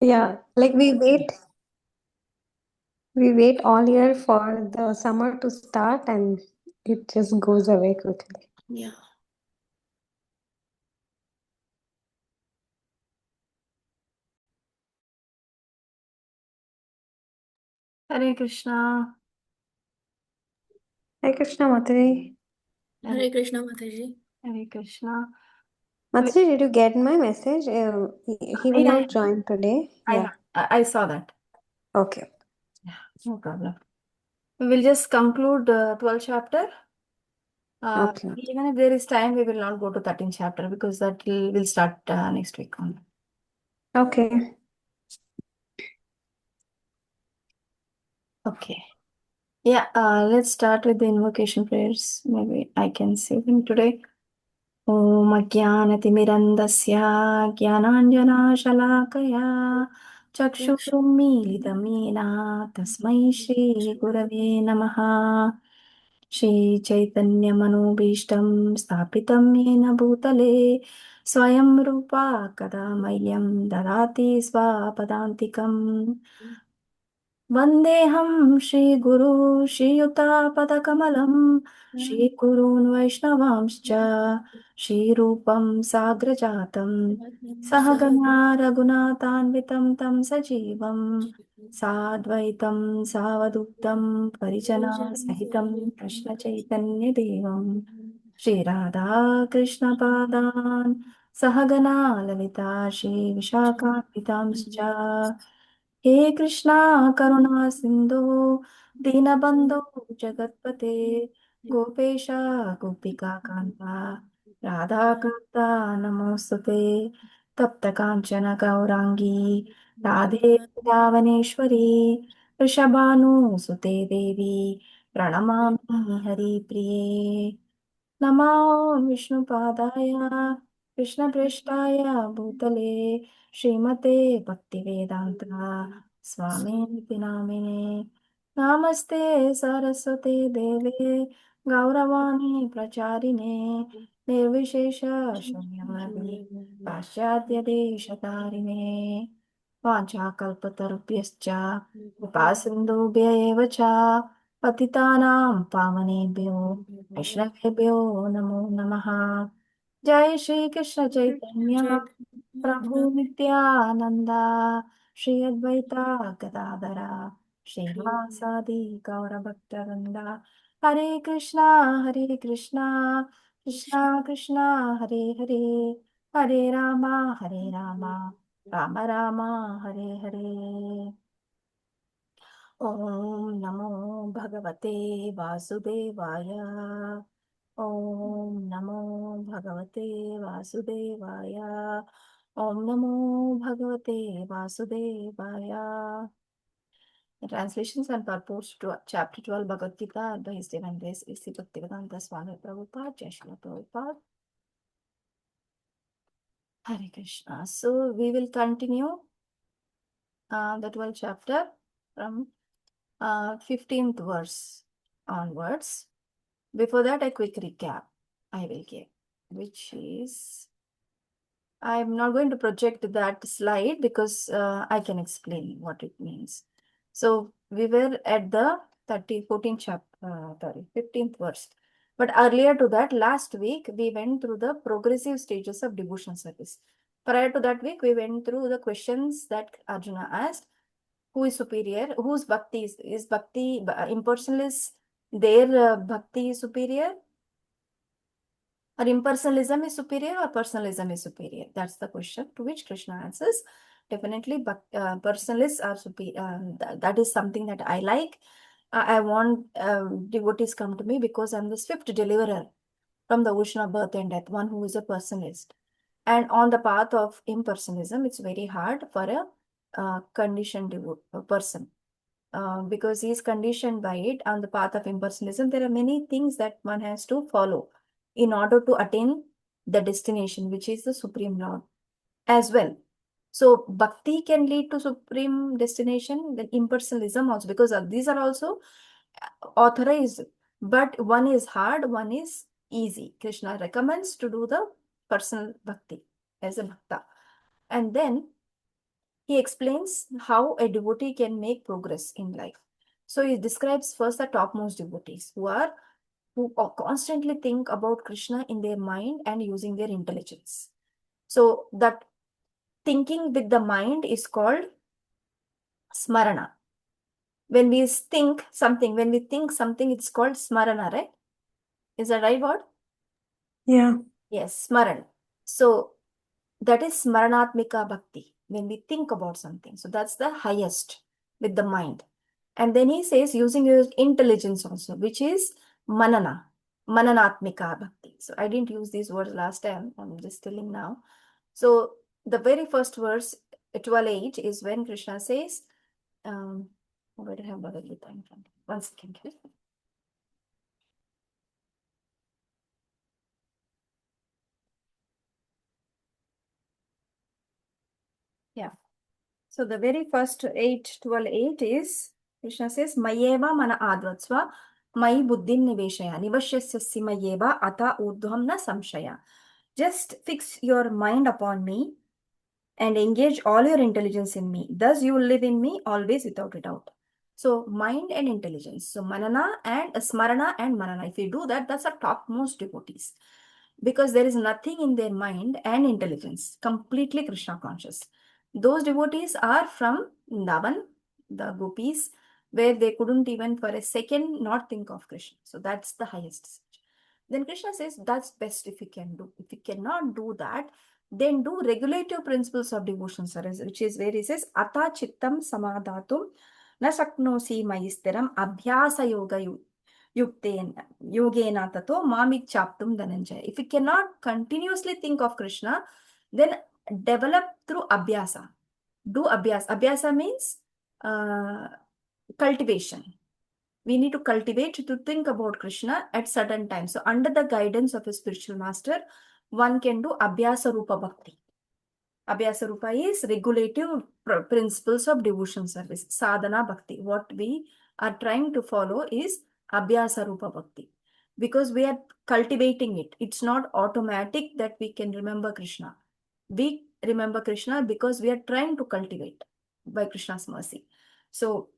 Yeah, like we wait all year for the summer to start and it just goes away quickly. Yeah. Hare Krishna. Hi Krishna Mataji. Hare Krishna, Mataji. Hare Krishna. Mataji, did you get my message? He will Yeah, not join today. Yeah. I saw that. Okay. Yeah, no problem. We will just conclude 12th chapter. Okay. Even if there is time, we will not go to 13th chapter because that will start next week only. Okay. Okay. Yeah, let's start with the invocation prayers. Maybe I can say them today. ॐ अज्ञानतिमिरन्दस्य ज्ञानाञ्जनाशलाकया चक्षुरुन्मीलितं येन तस्मै श्रीगुरवे नमः श्रीचैतन्यमनोभीष्टं स्थापितं येन भूतले स्वयं रूपा कदा मह्यं ददाति स्वपदान्तिकम् वन्देऽहं श्रीगुरु श्रीयुतापदकमलं श्रीगुरून् वैष्णवांश्च श्रीरूपं साग्रजातं सहगणा रघुनाथान्वितं तं सजीवं साद्वैतं सावधूतं परिजनसहितं कृष्णचैतन्यदेवं श्रीराधाकृष्णपादान् सहगणा ललिता श्रीविशाखान्वितांश्च हे कृष्णा करुणा सिन्धु दीनबन्धो जगत्पते गोपेश गोपिका कान्ता राधाकान्ता नमोऽस्तुते तप्तकाञ्चन गौराङ्गी राधे वृन्दावनेश्वरी वृषभानुसुते देवी प्रणमामि हरिप्रिये नमो विष्णुपादाय कृष्णप्रेष्ठाय भूतले श्रीमते भक्तिवेदान्ता स्वामिनिति नामिने नमस्ते सरस्वते देवे गौरवाणी प्रचारिणे निर्विशेष शून्यवादी पाश्चात्यदेशतारिणे वाञ्छाकल्पतरुभ्यश्च कृपासिन्धुभ्य एव च पतितानां पावनेभ्यो वैष्णवेभ्यो नमो नमः जय श्री कृष्ण चैतन्य प्रभु नित्यानंदा श्री अद्वैता गदाधरा श्रीवासादि गौरभक्तवृंदा हरे कृष्णा कृष्णा कृष्णा हरे हरे हरे रामा राम राम हरे हरे ॐ नमो भगवते वासुदेवाय ॐ नमो भगवते वासुदेवाय ॐ नमो भगवते वासुदेवाय The translations and purports to chapter 12 Bhagavad Gita are by His Divine Grace A.C. Bhaktivedanta Swami Prabhupada, Jai Srila Prabhupada. Hare Krishna. So we will continue the 12th chapter from 15th verse onwards. Before that, a quick recap I will give, which is I'm not going to project that slide because I can explain what it means. So we were at the 14th chapter, 15th verse. But earlier to that, last week, we went through the progressive stages of devotion service. Prior to that week, we went through the questions that Arjuna asked. Who is superior? Whose bhakti is bhakti impersonal? Is their bhakti is superior? Or impersonalism is superior or personalism is superior? That's the question to which Krishna answers. Definitely, but personalists are superior. That is something that I like. I want devotees come to me because I'm the swift deliverer from the ocean of birth and death, one who is a personalist. And on the path of impersonalism, it's very hard for a conditioned person because he is conditioned by it. On the path of impersonalism, there are many things that one has to follow in order to attain the destination, which is the Supreme Lord as well. So bhakti can lead to supreme destination, then impersonalism also, because these are also authorized, but one is hard, one is easy. Krishna recommends to do the personal bhakti as a bhakta. And then he explains how a devotee can make progress in life. So he describes first the topmost devotees who constantly think about Krishna in their mind and using their intelligence. So that thinking with the mind is called smarana. When we think something, it's called smarana, right? Is that right word? Yeah. Yes, smaran. So that is smaranatmika bhakti, when we think about something. So that's the highest with the mind. And then he says using your intelligence also, which is manana, mananatmika bhakti. So I didn't use these words last time, I'm just telling now. So the very first verse, 12:8, is when Krishna says, where do I have Bhagavad Gita in front? 1 second. Yeah. So the very first 12:8 is, Krishna says, Mayeva mana advatsva, Mai buddhim niveshaya, nivashyasya mayeva ata urdhvam na samshaya. Just fix your mind upon me and engage all your intelligence in me. Thus you will live in me always without a doubt. So mind and intelligence. So manana and smarana and manana. If you do that, that's our topmost devotees. Because there is nothing in their mind and intelligence, completely Krishna conscious. Those devotees are from Navan, the gopis, where they couldn't even for a second not think of Krishna. So that's the highest stage. Then Krishna says that's best if you can do. If you cannot do that, then do regulative principles of devotion service, which is where he says, Ata chittam samadhatum na saknosi maistiram abhyasa yoga yogena tato mamik chaptum dhananjaya. If you cannot continuously think of Krishna, then develop through abhyasa. Do abhyasa. Abhyasa means cultivation. We need to cultivate to think about Krishna at certain times. So under the guidance of a spiritual master, one can do abhyasa rupa bhakti. Abhyasa rupa is regulative principles of devotion service, sadhana bhakti. What we are trying to follow is abhyasa rupa bhakti, because we are cultivating it. It's not automatic that we can remember Krishna. We remember Krishna because we are trying to cultivate by Krishna's mercy. So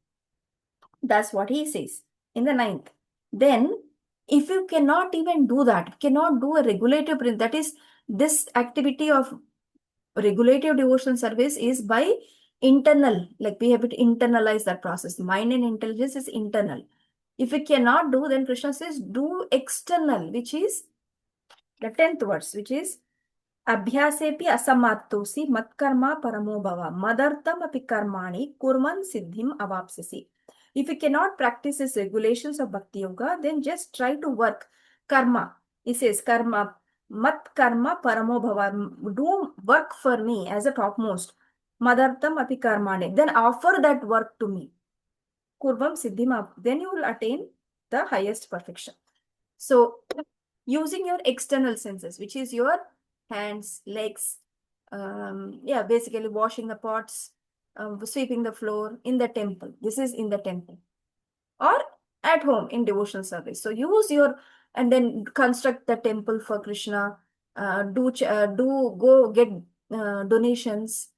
that's what he says in the 9th. Then, if you cannot even do that, cannot do a regulative principle, that is, this activity of regulative devotional service is by internal, like we have to internalize that process. Mind and intelligence is internal. If we cannot do, then Krishna says do external, which is the 10th verse, which is Abhyasepi asamattosi matkarma paramo bhava madartam api karmani kurman siddhim avapsasi. If you cannot practice these regulations of Bhakti Yoga, then just try to work karma. He says karma, mat karma paramo bhava. Do work for me as a topmost. Madartam api karmani. Then offer that work to me. Kurvam siddhim. Then you will attain the highest perfection. So using your external senses, which is your hands, legs, basically washing the pots, sweeping the floor in the temple. This is in the temple or at home in devotional service. So use your, and then construct the temple for Krishna. Do go get donations,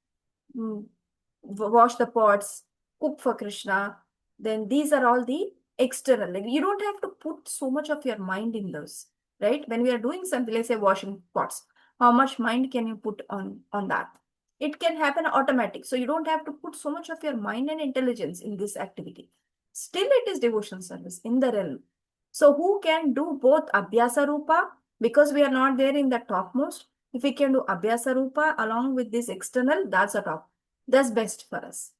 wash the pots, cook for Krishna. Then these are all the external. Like, you don't have to put so much of your mind in those, right? When we are doing something, let's say washing pots, how much mind can you put on that? It can happen automatic. So you don't have to put so much of your mind and intelligence in this activity. Still, it is devotion service in the realm. So who can do both Abhyasa Rupa? Because we are not there in the topmost. If we can do Abhyasa Rupa along with this external, that's a top. That's best for us.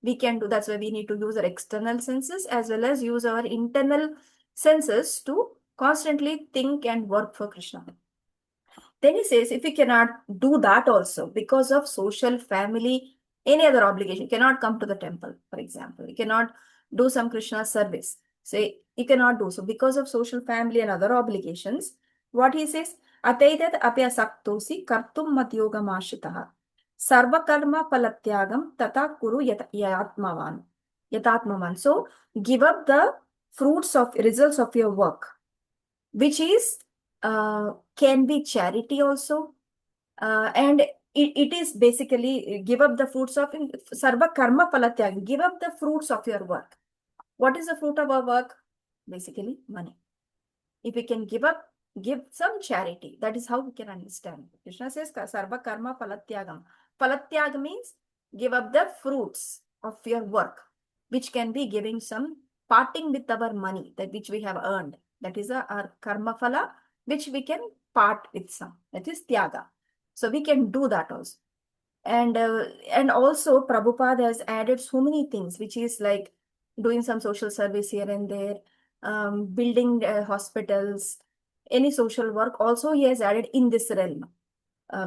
We can do, that's why we need to use our external senses as well as use our internal senses to constantly think and work for Krishna. Then he says, if we cannot do that also because of social, family, any other obligation, you cannot come to the temple, for example, you cannot do some Krishna service. Say, you cannot do so because of social, family, and other obligations. What he says, Ataitat apyasaktosi kartum mat yoga mashitaha. Sarva karma palatyagam tata kuru yatmavan. Yatatmavan. So, give up the fruits of results of your work, which is can be charity also, and it is basically give up the fruits of sarva karma palatyag, give up the fruits of your work. What is the fruit of our work? Basically, money. If we can give up, give some charity. That is how we can understand. Krishna says, sarva karma palatyagam. Palatyag means give up the fruits of your work, which can be giving some parting with our money, that which we have earned. That is our karma phala, which we can part with some. That is tyaga. So we can do that also. And also Prabhupada has added so many things, which is like doing some social service here and there, building hospitals, any social work. Also, he has added in this realm,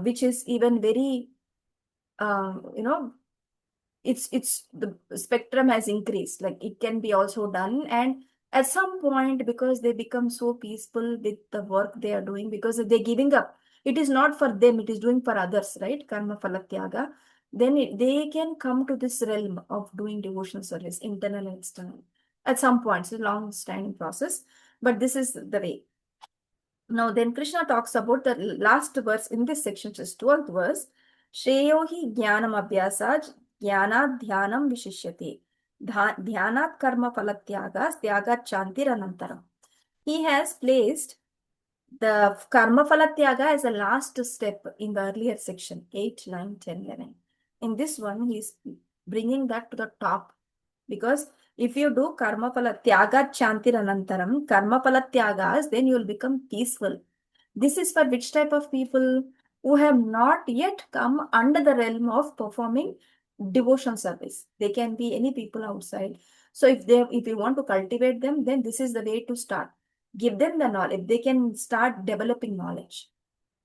which is even very, you know, it's the spectrum has increased. Like it can be also done, and at some point, because they become so peaceful with the work they are doing, because they're giving up. It is not for them; it is doing for others, right? Karma phalatyaga. Then they can come to this realm of doing devotional service, internal and external. At some point, it's a long-standing process, but this is the way. Now, then Krishna talks about the last verse in this section, which is 12th verse. Shreyo hi jnanam abhyasaj jnanat dhyanam vishishyate. Dhyanat karma phalatyagas tyagat chantir anantaram. He has placed the karma phalatyaga as a last step in the earlier section, 8, 9, 10, 11. In this one, he is bringing that to the top. Because if you do karma phala tyaga chantir anantaram, karma phala tyagas, then you will become peaceful. This is for which type of people? Who have not yet come under the realm of performing devotion service. They can be any people outside. So if you want to cultivate them, then this is the way to start. Give them the knowledge. They can start developing knowledge.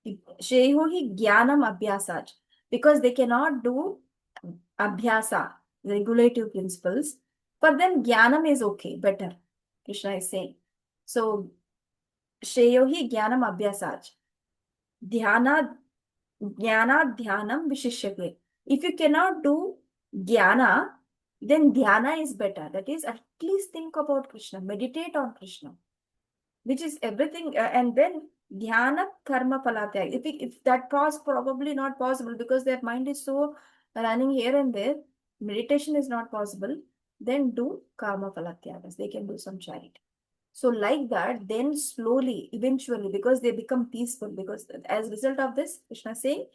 Shreyo hi jnanam abhyasaj. Because they cannot do abhyasa, regulative principles. For them, jnanam is okay, better. Krishna is saying. So, shreyo hi jnanam abhyasaj. Dhyana, jnana dhyanam vishishyate. If you cannot do jnana, then dhyana is better. That is, at least think about Krishna, meditate on Krishna, which is everything. And then dhyana karma phalatya. If that was probably not possible because their mind is so running here and there, meditation is not possible, then do karma phalatyagas. They can do some charity. So like that, then slowly, eventually, because they become peaceful, because as a result of this, Krishna is saying,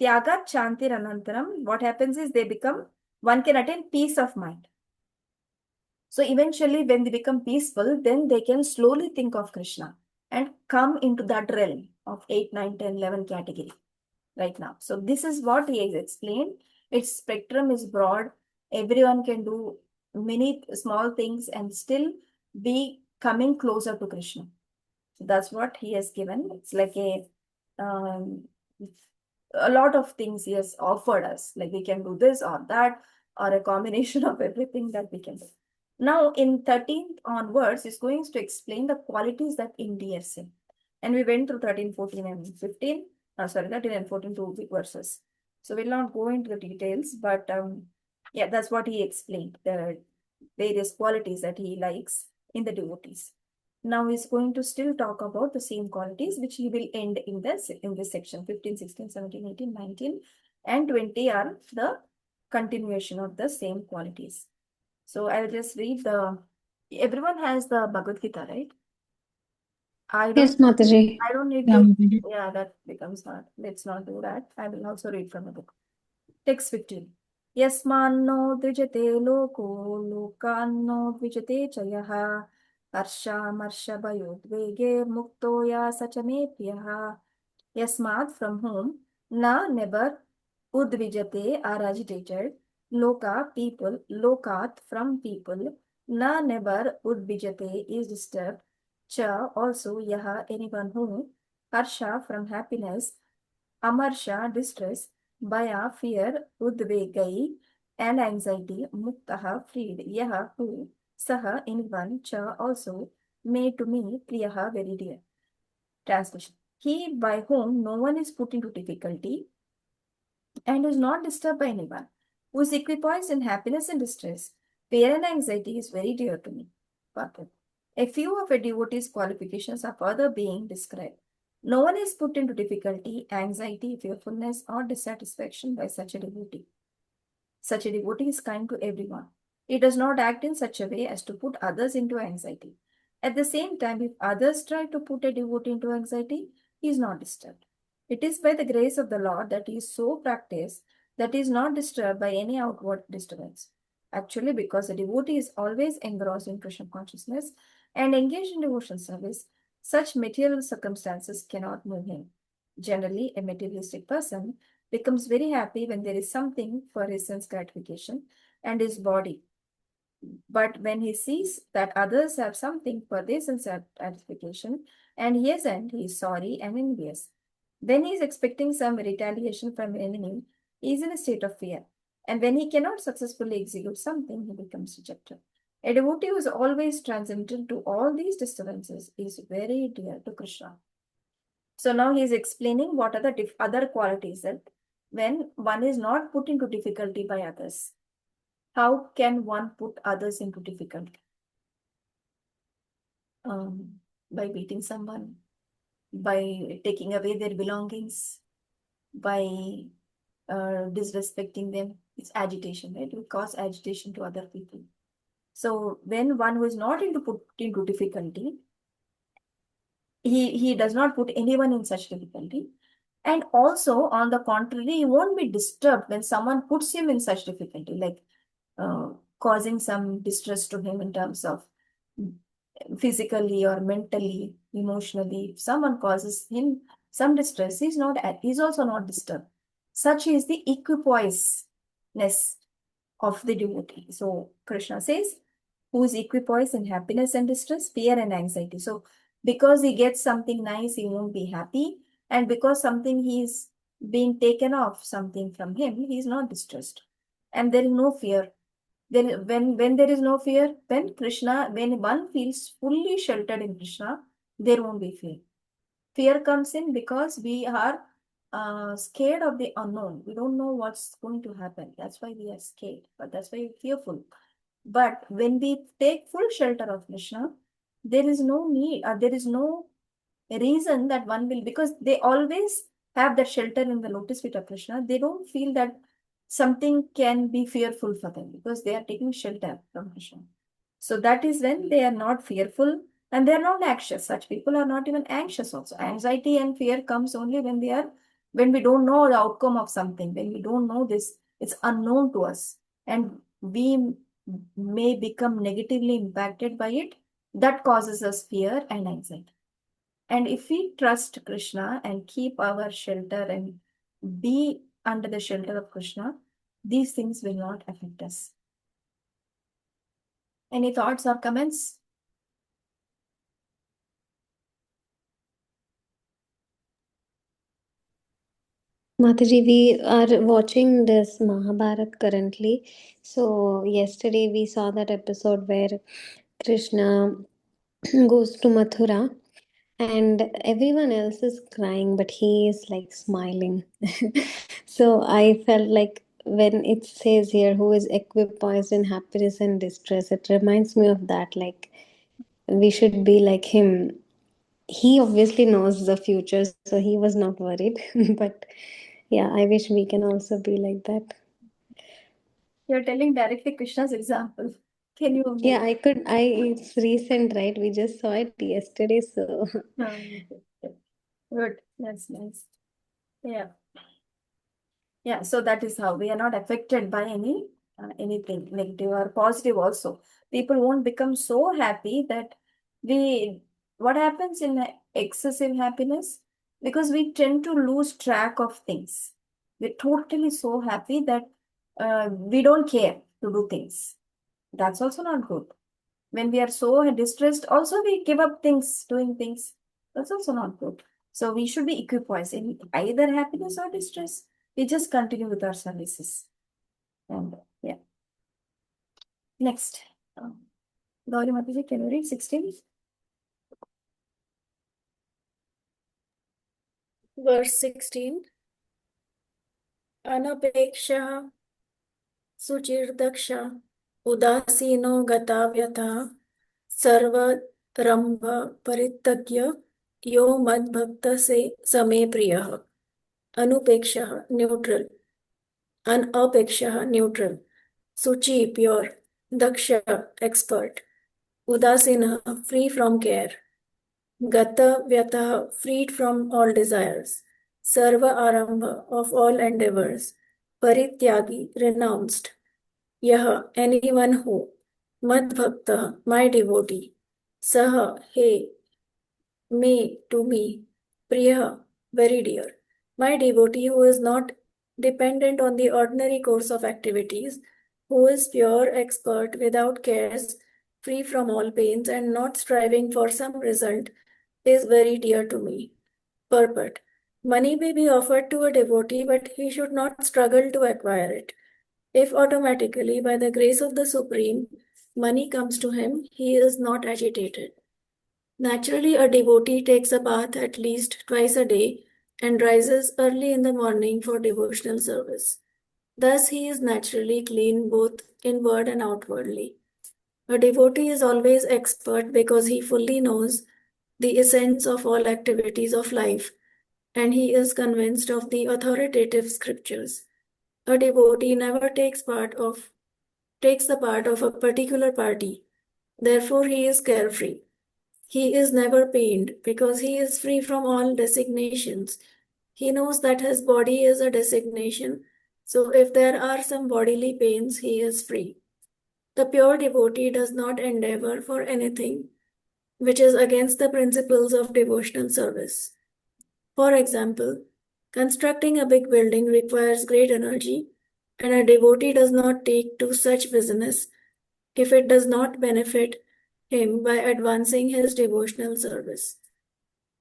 tyaga chantir anantaram, what happens is they become, one can attain peace of mind. So eventually, when they become peaceful, then they can slowly think of Krishna and come into that realm of 8, 9, 10, 11 category right now. So this is what he has explained. Its spectrum is broad. Everyone can do many small things and still be coming closer to Krishna. So that's what he has given. It's like um, a lot of things he has offered us. Like we can do this or that, or a combination of everything that we can do. Now, in 13th onwards, is going to explain the qualities that endears him. And we went through 13, 14, and 15. Sorry, 13 and 14, two verses. So we'll not go into the details, but yeah, that's what he explained, the various qualities that he likes in the devotees. Now he's going to still talk about the same qualities, which he will end in this section. 15, 16, 17, 18, 19, and 20 are the continuation of the same qualities. So I will just read everyone has the Bhagavad Gita, right? Yes, Mataji. I don't need Yeah, to, Mataji. yeah, that becomes hard. Let's not do that. I will also read from the book. Text 15. Yasmanno dvijate loko lokanno dvijate chayaha harshamarshavayoddvege muktoya sachame priyaha. Yasmat, from whom, na, never, udvijate, are agitated, loka, people, lokat, from people, na, never, udvijate, is disturbed, cha, also, yaha, anyone who, harsha, from happiness, amarsha, distress, baya, fear, udvegai, and anxiety, muktaha, freed, yaha, who, saha, anyone, cha, also, may to me, priyaha, very dear. Translation. He by whom no one is put into difficulty and is not disturbed by anyone, who is equipoised in happiness and distress, fear and anxiety is very dear to me. Purport. A few of a devotee's qualifications are further being described. No one is put into difficulty, anxiety, fearfulness, or dissatisfaction by such a devotee. Such a devotee is kind to everyone. He does not act in such a way as to put others into anxiety. At the same time, if others try to put a devotee into anxiety, he is not disturbed. It is by the grace of the Lord that he is so practiced that he is not disturbed by any outward disturbance. Actually, because a devotee is always engrossed in Krishna consciousness and engaged in devotional service, such material circumstances cannot move him. Generally, a materialistic person becomes very happy when there is something for his sense gratification and his body. But when he sees that others have something for their sense gratification and he hasn't, he is sorry and envious. When he is expecting some retaliation from an enemy, he is in a state of fear. And when he cannot successfully execute something, he becomes dejected. A devotee who is always transcendental to all these disturbances is very dear to Krishna. So now he is explaining what are the other qualities that when one is not put into difficulty by others, how can one put others into difficulty? By beating someone, by taking away their belongings, by disrespecting them. It's agitation, right? We cause agitation to other people. So when one who is not into put into difficulty, he does not put anyone in such difficulty. And also, on the contrary, he won't be disturbed when someone puts him in such difficulty, like uh, causing some distress to him in terms of physically or mentally, emotionally. If someone causes him some distress, he's also not disturbed. Such is the equipoiseness of the devotee. So Krishna says, who is equipoised in happiness and distress, fear and anxiety. So because he gets something nice, he won't be happy. And because something he's being taken off, something from him, he's not distressed. And there is no fear. Then when there is no fear, when one feels fully sheltered in Krishna, there won't be fear. Fear comes in because we are scared of the unknown. We don't know what's going to happen. That's why we are scared, but that's why we're fearful. But when we take full shelter of Krishna, there is no need, there is no reason that one will, because they always have that shelter in the lotus feet of Krishna. They don't feel that something can be fearful for them because they are taking shelter from Krishna. So that is when they are not fearful and they are not anxious. Such people are not even anxious also. Anxiety and fear comes only when we don't know the outcome of something, when we don't know this, it's unknown to us. And we may become negatively impacted by it. That causes us fear and anxiety. And if we trust Krishna and keep our shelter and be under the shelter of Krishna, these things will not affect us. Any thoughts or comments? Mataji, we are watching this Mahabharat currently. So, yesterday we saw that episode where Krishna goes to Mathura and everyone else is crying, but he is like smiling. So, I felt like when it says here, who is equipoised in happiness and distress, it reminds me of that. Like, we should be like him. He obviously knows the future, so he was not worried. But yeah, I wish we can also be like that. You're telling directly Krishna's example. Can you Yeah, make? it's recent, right? We just saw it yesterday, so Good. That's nice. Yeah. Yeah, so that is how we are not affected by anything negative or positive also. People won't become so happy that we what happens in excessive happiness, because we tend to lose track of things. We're totally so happy that we don't care to do things. That's also not good. When we are so distressed, also we give up things, doing things. That's also not good. So we should be equipoised in either happiness or distress. We just continue with our services. And yeah. Next. Gauri Mataji, can you read 16? Verse 16. Anapekshah suchirdaksha udasino gatavyatha sarvarambha paritagya यो मद्भक्त से समे प्रियः अनुपेक्षः neutral अनपेक्षः neutral सुचि pure दक्ष expert उदासीनः free from care गत व्यतः freed from all desires सर्व आरंभ of all endeavors परित्यागी renounced यह anyone who मद्भक्तः my devotee सह हे me to me priya very dear my devotee who is not dependent on the ordinary course of activities who is pure expert without cares free from all pains and not striving for some result is very dear to me. Purport. Money may be offered to a devotee, but he should not struggle to acquire it. If automatically, by the grace of the Supreme, money comes to him, he is not agitated. Naturally, a devotee takes a bath at least twice a day and rises early in the morning for devotional service. Thus, he is naturally clean both inward and outwardly. A devotee is always expert because he fully knows the essence of all activities of life, and he is convinced of the authoritative scriptures. A devotee never takes the part of a particular party. Therefore, he is carefree. He is never pained because he is free from all designations. He knows that his body is a designation, so if there are some bodily pains, he is free. The pure devotee does not endeavor for anything which is against the principles of devotional service. For example, constructing a big building requires great energy, and a devotee does not take to such business if it does not benefit him by advancing his devotional service.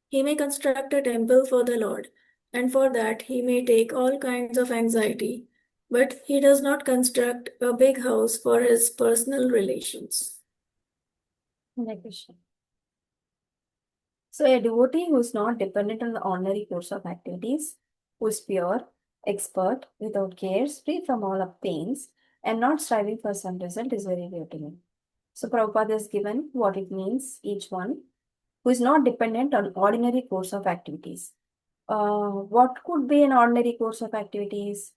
He may construct a temple for the Lord, and for that he may take all kinds of anxiety, but he does not construct a big house for his personal relations. Hare Krishna. So, a devotee who is not dependent on the ordinary course of activities, who is pure, expert, without cares, free from all of pains, and not striving for some result is very dear to me. So, Prabhupada has given what it means, each one, who is not dependent on ordinary course of activities. What could be an ordinary course of activities?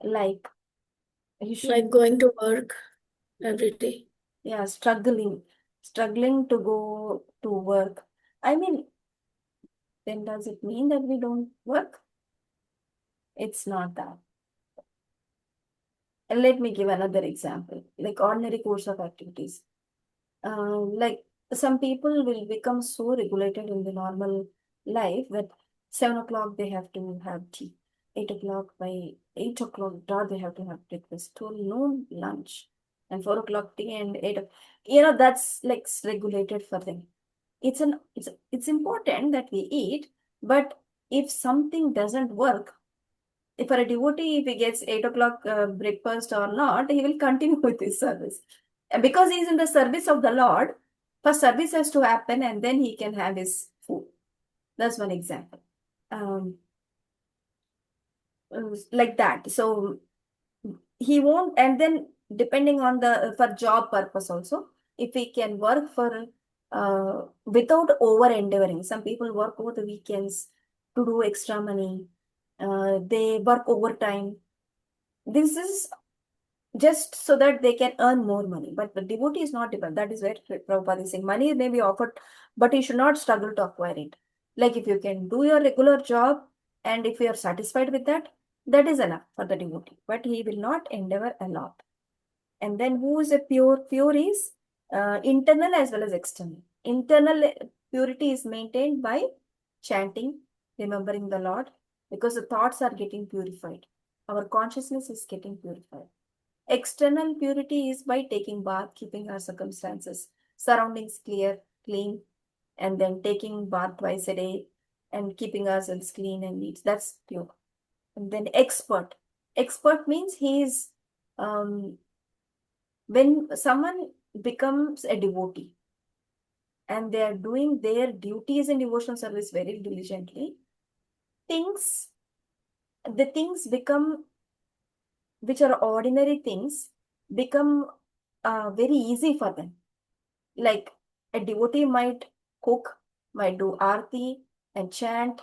Like, you should, Like going to work every day. yeah, struggling to go to work. I mean, then does it mean that we don't work? It's not that. And let me give another example, like ordinary course of activities. Like some people will become so regulated in the normal life that 7 o'clock they have to have tea. 8 o'clock, by 8 o'clock dot they have to have breakfast. Till noon lunch, and 4 o'clock tea, and that's like regulated for them. It's important that we eat, but if something doesn't work, if for a devotee, if he gets 8 o'clock breakfast or not, he will continue with his service. And because he is in the service of the Lord, first service has to happen and then he can have his food. That's one example. Um, like that. So he won't, and then depending on the for job purpose also, if he can work for without over endeavoring. Some people work over the weekends to do extra money. They work overtime. This is just so that they can earn more money. But the devotee is not dependent. That is where Prabhupada is saying money may be offered, but you should not struggle to acquire it. Like if you can do your regular job and if you are satisfied with that, that is enough for the devotee. But he will not endeavor a lot. And then who is a pure? Pure is internal as well as external. Internal purity is maintained by chanting, remembering the Lord, because the thoughts are getting purified. Our consciousness is getting purified. External purity is by taking bath, keeping our circumstances, surroundings clean, and then taking bath twice a day and keeping ourselves clean and neat. That's pure. And then expert. Expert means he is when someone becomes a devotee and they are doing their duties in devotional service very diligently, the things become, which are ordinary things, become very easy for them. Like a devotee might cook, might do arti and chant,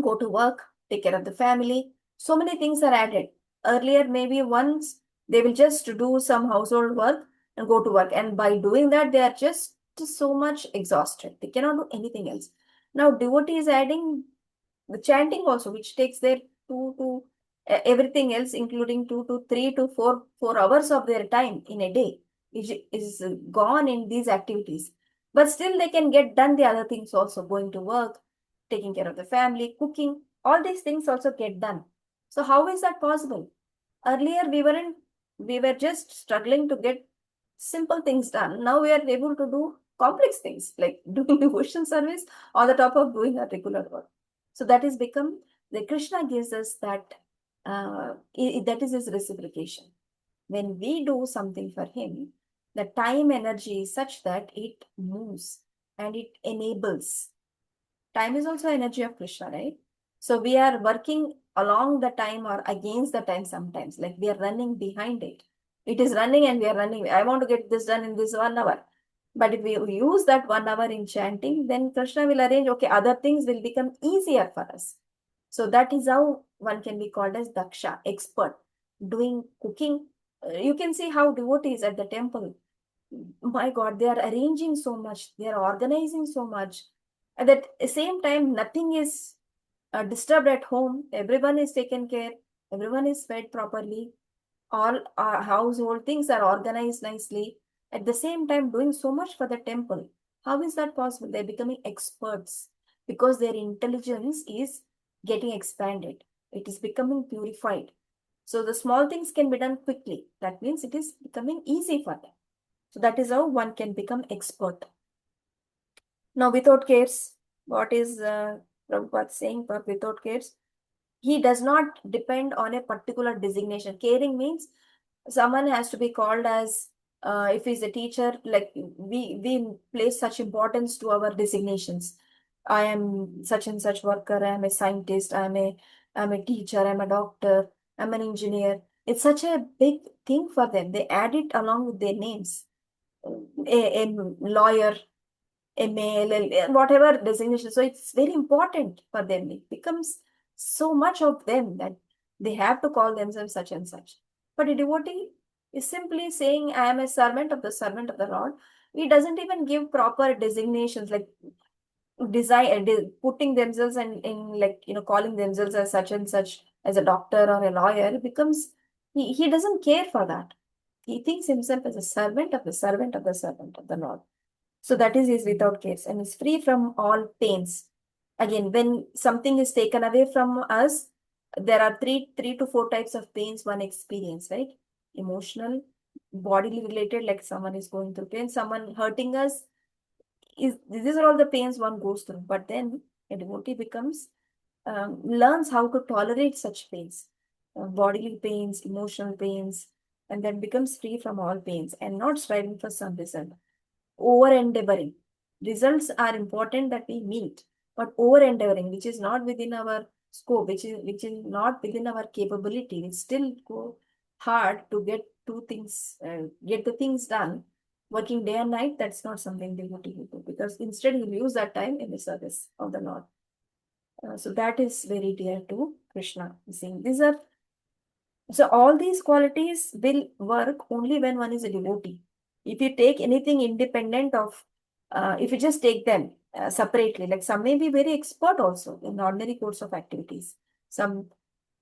go to work, take care of the family. So many things are added. Earlier, maybe once they will just do some household work and go to work. And by doing that, they are just so much exhausted. They cannot do anything else. Now, devotee is adding the chanting also, which takes their two to everything else, including 2 to 3 to 4 hours of their time in a day, which is gone in these activities. But still, they can get done the other things also, going to work, taking care of the family, cooking, all these things also get done. So how is that possible? Earlier we were just struggling to get simple things done. Now we are able to do complex things like doing devotion service on the top of doing our regular work. So that is become the Krishna gives us that that is his reciprocation. When we do something for him, the time energy is such that it moves and it enables. Time is also energy of Krishna, right? So we are working along the time or against the time sometimes, like we are running behind it. It is running and we are running. I want to get this done in this 1 hour. But if we use that 1 hour in chanting, then Krishna will arrange, okay, other things will become easier for us. So that is how one can be called as Daksha, expert, doing cooking. You can see how devotees at the temple, my God, they are arranging so much, they are organizing so much. At the same time, nothing is disturbed at home. Everyone is taken care, everyone is fed properly, all household things are organized nicely. At the same time, doing so much for the temple. How is that possible? They're becoming experts because their intelligence is getting expanded, it is becoming purified. So the small things can be done quickly. That means it is becoming easy for them. So that is how one can become expert. Now, without cares, what is Prabhupada saying for without cares? He does not depend on a particular designation. Caring means someone has to be called as, if he's a teacher, like we place such importance to our designations. I am such and such worker, I am a scientist, I'm a teacher, I'm a doctor, I'm an engineer. It's such a big thing for them. They add it along with their names. A lawyer, MA, whatever designation. So it's very important for them. It becomes so much of them that they have to call themselves such and such. But a devotee is simply saying, I am a servant of the Lord. He doesn't even give proper designations like putting themselves in like, calling themselves as such and such, as a doctor or a lawyer. It becomes, he doesn't care for that. He thinks himself as a servant of the servant of the servant of the Lord. So that is his without cares and is free from all pains. Again, when something is taken away from us, there are three to four types of pains one experience, right? Emotional, bodily related, like someone is going through pain, someone hurting us. These are all the pains one goes through. But then a devotee becomes, learns how to tolerate such pains, bodily pains, emotional pains, and then becomes free from all pains and not striving for some result, over endeavoring. Results are important that we meet, but over endeavoring, which is not within our scope, which is not within our capability, it's still go hard to get get the things done. Working day and night, that's not something devotee will do, because instead he'll use that time in the service of the Lord. So that is very dear to Krishna. Saying these are, so all these qualities will work only when one is a devotee. If you take anything independent of, if you just take them separately, like some may be very expert also in ordinary course of activities, some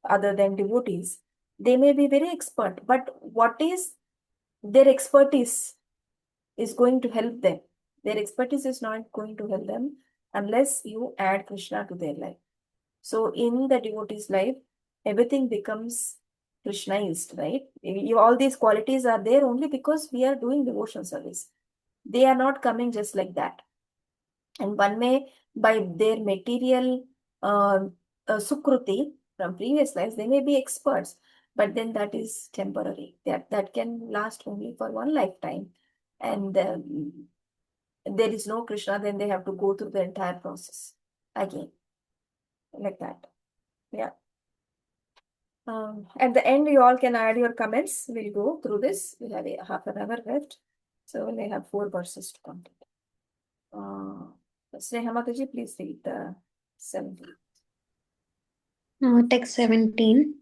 other than devotees, they may be very expert, but what is their expertise is going to help them. Their expertise is not going to help them unless you add Krishna to their life. So in the devotee's life, everything becomes Krishnaized, right? All these qualities are there only because we are doing devotional service. They are not coming just like that. And one may, by their material sukruti from previous lives, they may be experts, but then that is temporary. That can last only for one lifetime. And there is no Krishna, then they have to go through the entire process again, like that. Yeah. At the end, you all can add your comments. We'll go through this. We have half an hour left. So we have 4 verses to complete. Sneha Mataji, please read the 17. Text 17.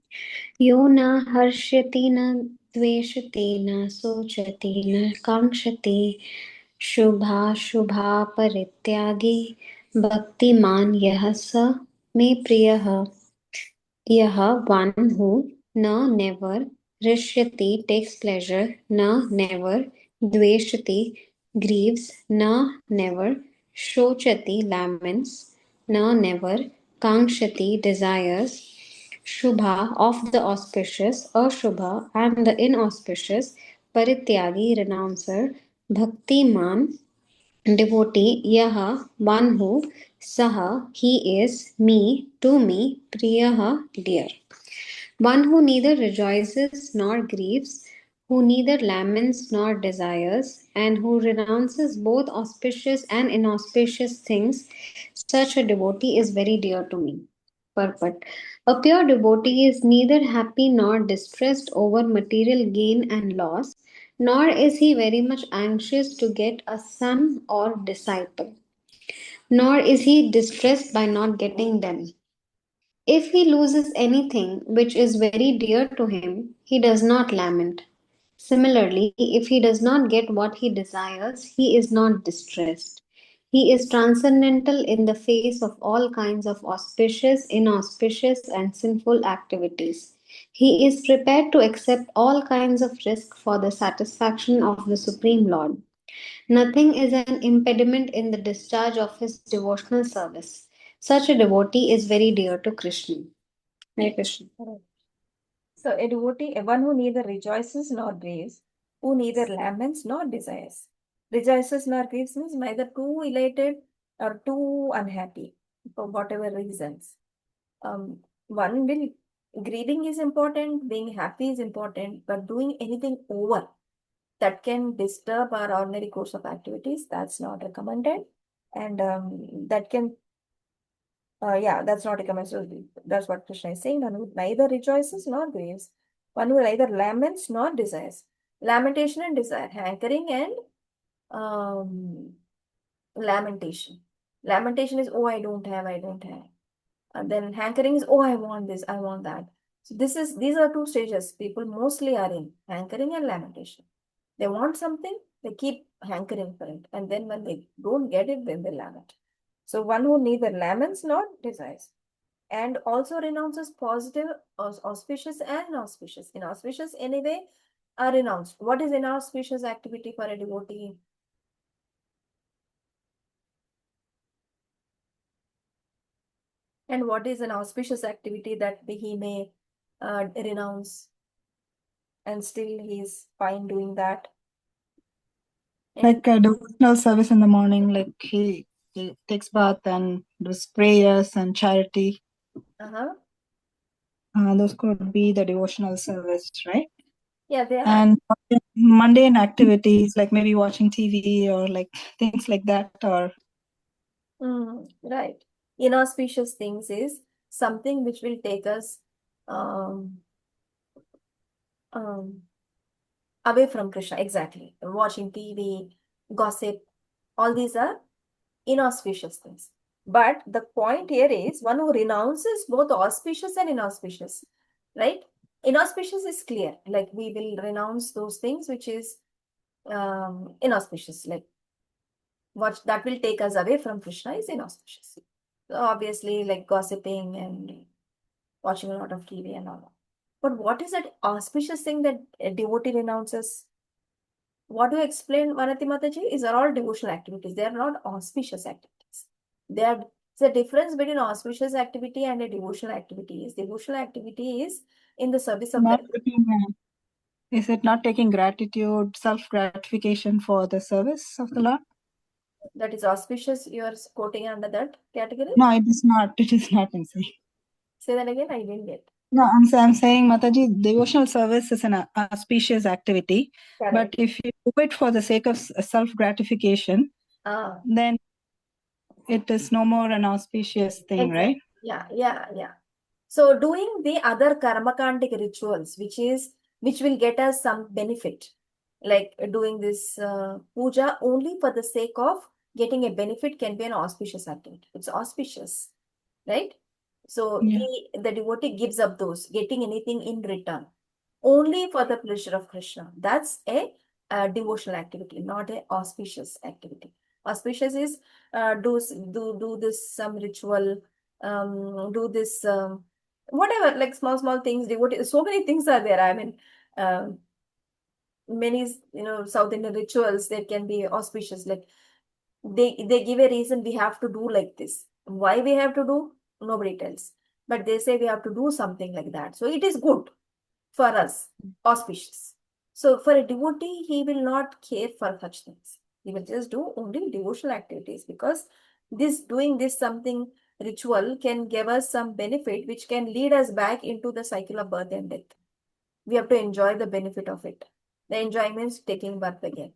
Yo na harshati na dveshati na sochati na kankshati shubha shubha parityagi bhaktiman yah sa me priyah. Yah one who na never rishyati takes pleasure, na never dveshati grieves, na never shochati laments, na never kankshati desires, shubha of the auspicious, ashubha and the inauspicious, parityagi renouncer, bhaktiman devotee, yaha one who, saha he is, me to me, priyaha dear. One who neither rejoices nor grieves, who neither laments nor desires, and who renounces both auspicious and inauspicious things, such a devotee is very dear to me. Purport. A pure devotee is neither happy nor distressed over material gain and loss, nor is he very much anxious to get a son or disciple, nor is he distressed by not getting them. If he loses anything which is very dear to him, he does not lament. Similarly, if he does not get what he desires, he is not distressed. He is transcendental in the face of all kinds of auspicious, inauspicious, and sinful activities. He is prepared to accept all kinds of risk for the satisfaction of the Supreme Lord. Nothing is an impediment in the discharge of his devotional service. Such a devotee is very dear to Krishna. Hare Krishna. Correct. So a devotee, one who neither rejoices nor grieves, who neither laments nor desires. Rejoices nor grieves means neither too elated or too unhappy for whatever reasons. One will grieving is important, being happy is important, but doing anything over that can disturb our ordinary course of activities, that's not recommended. And that can yeah, that's not recommended. So that's what Krishna is saying. One who neither rejoices nor grieves, one who neither laments nor desires. Lamentation and desire, hankering and um, lamentation. Lamentation is, oh, I don't have, I don't have. And then hankering is, oh, I want this, I want that. So these are 2 stages people mostly are in, hankering and lamentation. They want something, they keep hankering for it. And then when they don't get it, then they lament. So one who neither laments nor desires. And also renounces positive, auspicious and inauspicious. Inauspicious anyway are renounced. What is inauspicious activity for a devotee? And what is an auspicious activity that he may renounce and still he is fine doing that? Like a devotional service in the morning, like he takes bath and does prayers and charity. Uh-huh. Those could be the devotional service, right? Yeah, they are. And mundane activities like maybe watching TV or like things like that, or Right. Inauspicious things is something which will take us um, um, away from Krishna. Exactly. Watching TV, gossip, all these are inauspicious things. But the point here is one who renounces both auspicious and inauspicious, right? Inauspicious is clear, like we will renounce those things which is inauspicious, like what that will take us away from Krishna is inauspicious. So obviously, like gossiping and watching a lot of TV and all that. But what is that auspicious thing that a devotee renounces? What you explained, Vanati Mataji, is are all devotional activities. They are not auspicious activities. They are the difference between auspicious activity and a devotional activity is devotional activity is in the service of not the. taking, is it not taking gratitude, self-gratification for the service of the Lord? That is auspicious. You are quoting under that category. No, it is not. It is not insane. Say that again. I didn't get. No, I'm saying, Mataji, devotional service is an auspicious activity. Correct. But if you do it for the sake of self-gratification, then it is no more an auspicious thing, Exactly. right? Yeah. So doing the other karmakandic rituals, which will get us some benefit, like doing this puja only for the sake of getting a benefit, can be an auspicious activity. It's auspicious, right? So Yeah. the devotee gives up those, getting anything in return, only for the pleasure of Krishna. That's a devotional activity, not a auspicious activity. Auspicious is do this some ritual, do this whatever, like small things. Devotee, so many things are there. I mean, um, many South Indian rituals that can be auspicious. Like they give a reason we have to do like this. Why we have to do, nobody tells. But they say we have to do something like that. So it is good for us, auspicious. So for a devotee, he will not care for such things. He will just do only devotional activities, because doing this something ritual can give us some benefit which can lead us back into the cycle of birth and death. We have to enjoy the benefit of it. The enjoyment means taking birth again.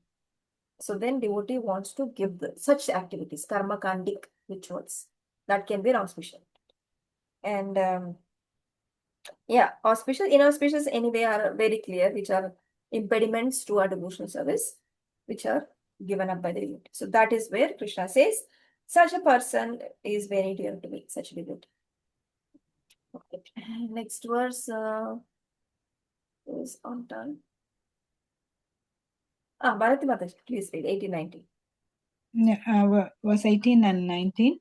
So then devotee wants to give such activities, karma kandik rituals, that can be an auspicious. And yeah, auspicious, inauspicious anyway are very clear, which are impediments to our devotional service, which are given up by the devotee. So that is where Krishna says, such a person is very dear to me, such a devotee. Okay. Next verse is on turn. Bharati Mataji, please read 18-19. Verse 18 and 19.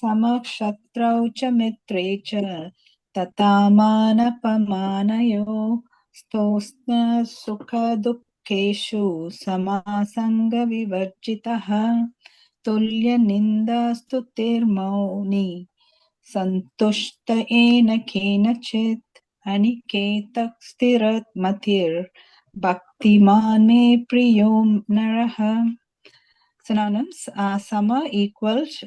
Samakshatrau cha mitre cha tatamanapamanyo stosna sukha dukkeshu samasanga vivarjitaha tulya ninda stutirmauni santushta ena kenachit aniketa stirat matir bhaktiman me priyom naraha. Synonyms: sama equals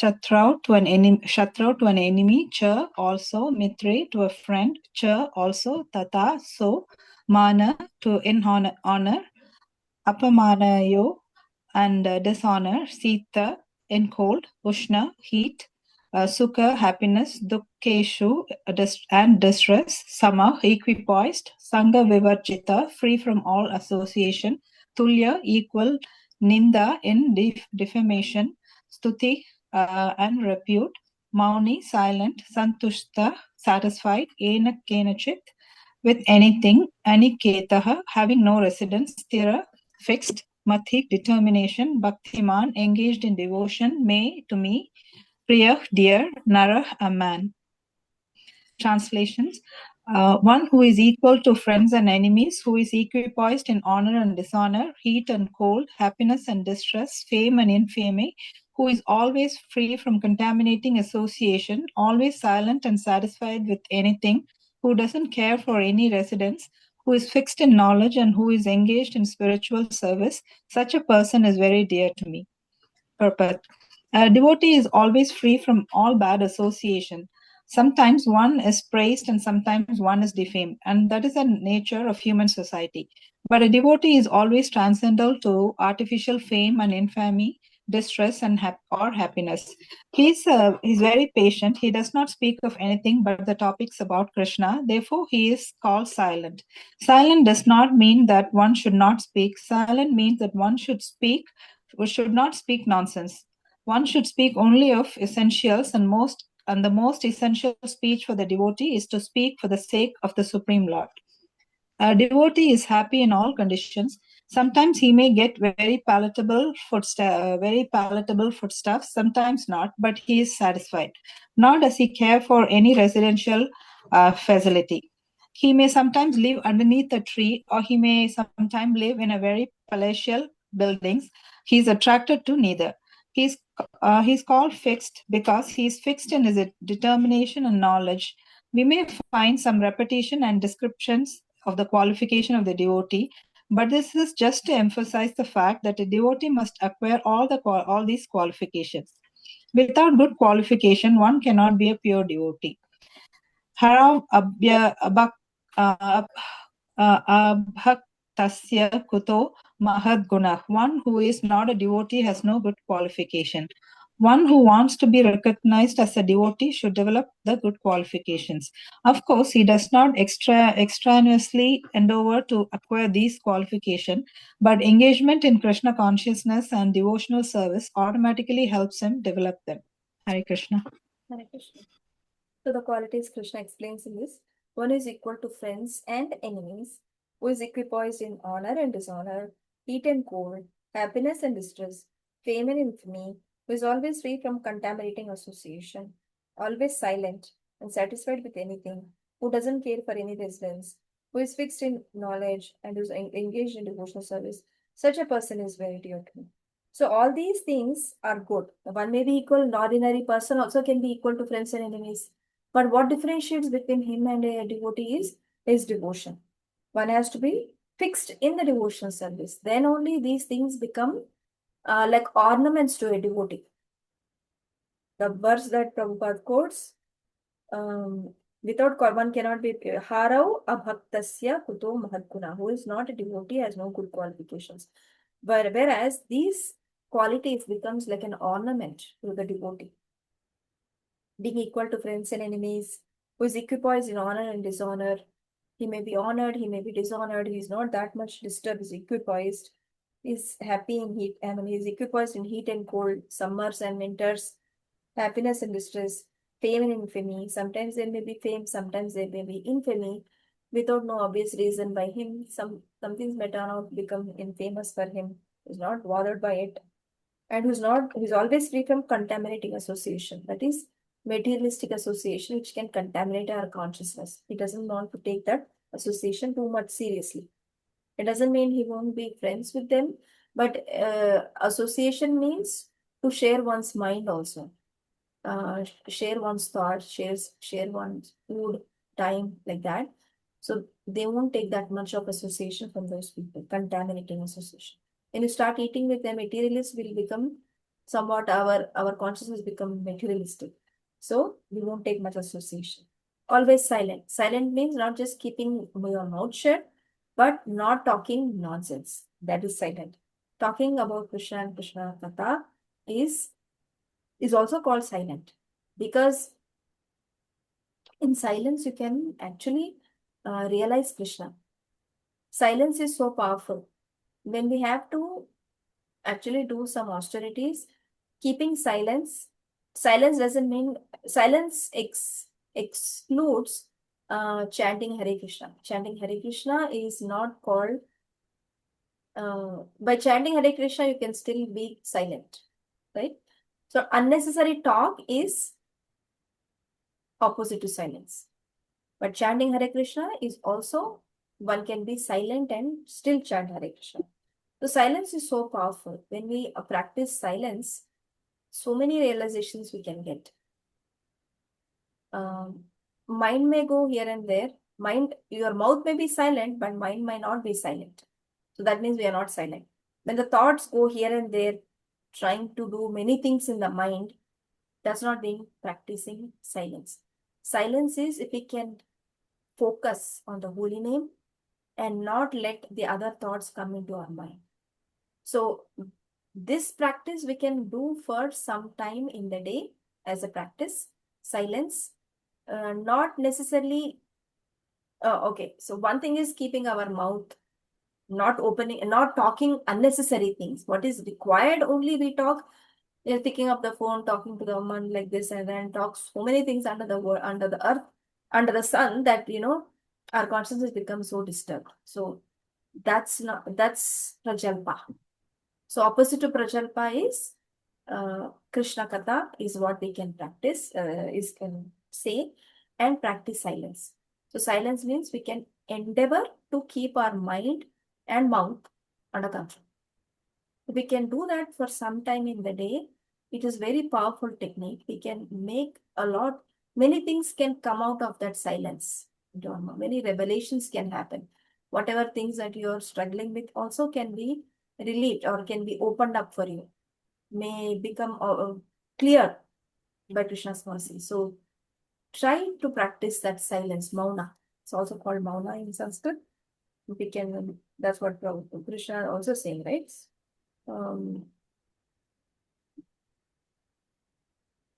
shatrau to an enemy, cha also, mitre to a friend, cha also, tata so, mana to in honor, apamanayo and dishonor, sita in cold, ushna heat, sukha happiness, dukkeshu and distress, sama equipoised, sangha vivarjita free from all association, tulya equal, ninda in defamation, stuti and repute, mauni silent, santushta satisfied, ena kenachit with anything, aniketaha having no residence, stira fixed, mathik determination, bhaktiman engaged in devotion, me to me, priyah dear, narah a man. Translations: one who is equal to friends and enemies, who is equipoised in honor and dishonor, heat and cold, happiness and distress, fame and infamy, who is always free from contaminating association, always silent and satisfied with anything, who doesn't care for any residence, who is fixed in knowledge and who is engaged in spiritual service, such a person is very dear to me. Purport. A devotee is always free from all bad association. Sometimes one is praised and sometimes one is defamed, and that is the nature of human society. But a devotee is always transcendental to artificial fame and infamy, distress and or happiness. He's very patient. He does not speak of anything but the topics about Krishna. Therefore, he is called silent. Silent does not mean that one should not speak. Silent means that one should speak. We should not speak nonsense. One should speak only of essentials, and the most essential speech for the devotee is to speak for the sake of the Supreme Lord. A devotee is happy in all conditions. Sometimes he may get very palatable foodstuffs, sometimes not, but he is satisfied. Nor does he care for any residential facility. He may sometimes live underneath a tree, or he may sometimes live in a very palatial buildings. He is attracted to neither. He's called fixed because he is fixed in his determination and knowledge. We may find some repetition and descriptions of the qualification of the devotee, but this is just to emphasize the fact that a devotee must acquire all these qualifications. Without good qualification, one cannot be a pure devotee. Haram abhaktasya kuto mahad guna. One who is not a devotee has no good qualification. One who wants to be recognized as a devotee should develop the good qualifications. Of course, he does not extraneously endeavor to acquire these qualifications, but engagement in Krishna consciousness and devotional service automatically helps him develop them. Hare Krishna. Hare Krishna. So the qualities Krishna explains in this, one is equal to friends and enemies, who is equipoised in honor and dishonor, heat and cold, happiness and distress, fame and infamy, who is always free from contaminating association, always silent and satisfied with anything, who doesn't care for any residence, who is fixed in knowledge and who is engaged in devotional service. Such a person is very dear to me. So all these things are good. One may be equal, an ordinary person also can be equal to friends and enemies. But what differentiates between him and a devotee is his devotion. One has to be fixed in the devotional service. Then only these things become like ornaments to a devotee. The verse that Prabhupada quotes, without one cannot be harau abhaktasya kuto mahatguna, who is not a devotee has no good qualifications. Whereas these qualities becomes like an ornament to the devotee. Being equal to friends and enemies, who is equipoised in honor and dishonor. He may be honored, he may be dishonored, he's not that much disturbed, he's equipoised. He's happy in heat, he's equipoised in heat and cold, summers and winters, happiness and distress, fame and infamy. Sometimes there may be fame, sometimes there may be infamy, without no obvious reason by him. Some things may turn out become infamous for him. He's not bothered by it. And who's always free from contaminating association. That is materialistic association, which can contaminate our consciousness. He doesn't want to take that association too much seriously. It doesn't mean he won't be friends with them, but association means to share one's mind also, share one's thoughts, share one's food, time, like that. So they won't take that much of association from those people, contaminating association. When you start eating with them, materialists will become somewhat our consciousness become materialistic. So we won't take much association. Always silent. Silent means not just keeping your mouth shut, but not talking nonsense. That is silent. Talking about Krishna and Krishna Katha is also called silent, because in silence you can actually realize Krishna. Silence is so powerful. When we have to actually do some austerities, keeping silence doesn't mean silence excludes chanting Hare Krishna. Chanting Hare Krishna is not called, by chanting Hare Krishna, you can still be silent, right? So unnecessary talk is opposite to silence. But chanting Hare Krishna is also, one can be silent and still chant Hare Krishna. So silence is so powerful. When we practice silence, so many realizations we can get. Mind may go here and there. Your mouth may be silent, but mind might not be silent. So that means we are not silent. When the thoughts go here and there, trying to do many things in the mind, that's not being practicing silence. Silence is if we can focus on the holy name and not let the other thoughts come into our mind. So this practice we can do for some time in the day as a practice, silence, not necessarily. Okay, so one thing is keeping our mouth, not opening, not talking unnecessary things. What is required only we talk. They're picking up the phone, talking to the woman like this, and then talk so many things under the world, under the earth, under the sun, that our consciousness becomes so disturbed. So that's prajalpa. So opposite to prajalpa is Krishna Katha is what we can practice, can say, and practice silence. So silence means we can endeavor to keep our mind and mouth under control. If we can do that for some time in the day, it is very powerful technique. We can make many things can come out of that silence. Many revelations can happen. Whatever things that you are struggling with also can be relieved or can be opened up for you, may become clear by Krishna's mercy. So try to practice that silence, mauna. It's also called mauna in Sanskrit. We can, that's what Krishna also saying, right?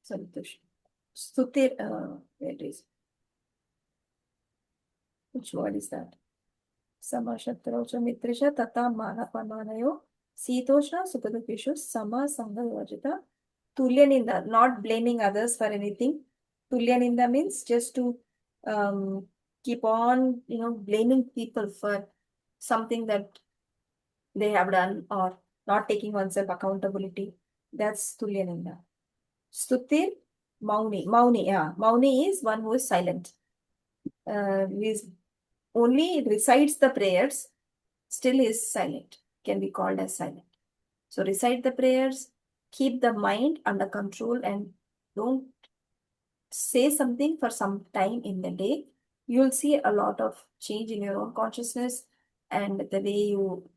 Santush. Stutir, where is? Which word is that? Samashatraucha mitrisha tata manapamanayo sitoshna supadukishu sama sanghavajita tulyaninda, not blaming others for anything. Tulyaninda means just to keep on, blaming people for something that they have done or not taking oneself accountability. That's tulyaninda. Stutir, Mauni. Mauni, yeah. Mauni is one who is silent. Is only recites the prayers, still is silent, can be called as silent. So recite the prayers, keep the mind under control, and don't say something for some time in the day. You'll see a lot of change in your own consciousness and the way you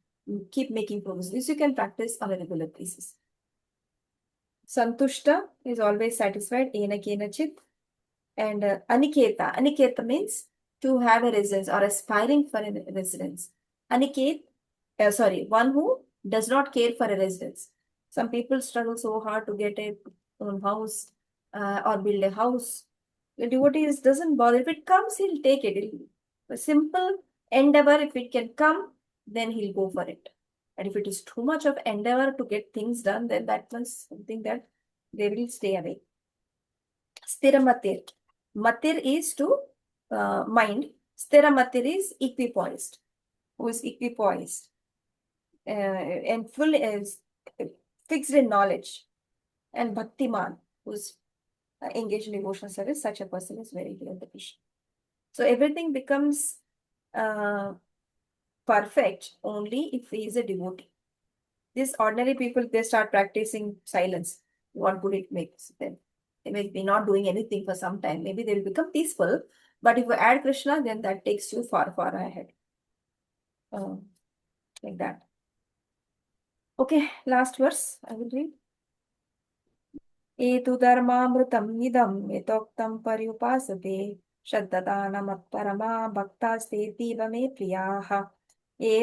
keep making progress. This you can practice on a regular basis. Santushta is always satisfied, ena kenachit. And Aniketa. Aniketa means to have a residence or aspiring for a residence. Aniket, one who does not care for a residence. Some people struggle so hard to get a own house or build a house. The devotee doesn't bother. If it comes, he'll take it. A simple endeavor, if it can come, then he'll go for it. And if it is too much of endeavor to get things done, then that was something that they will stay away. Sthiramatir. Matir is to mind. Sthiramatir is equipoised. Who is equipoised and full is fixed in knowledge. And Bhaktiman, who's engaged in devotional service, such a person is very dear to Krishna. So everything becomes perfect only if he is a devotee. These ordinary people, they start practicing silence. What good it makes them? They may be not doing anything for some time. Maybe they will become peaceful. But if you add Krishna, then that takes you far, far ahead. Like that. Okay, last verse I will read. Etu dharmamrutam idam etoktam paryupasate shraddhadanam bhaktaste tiva me priyaha.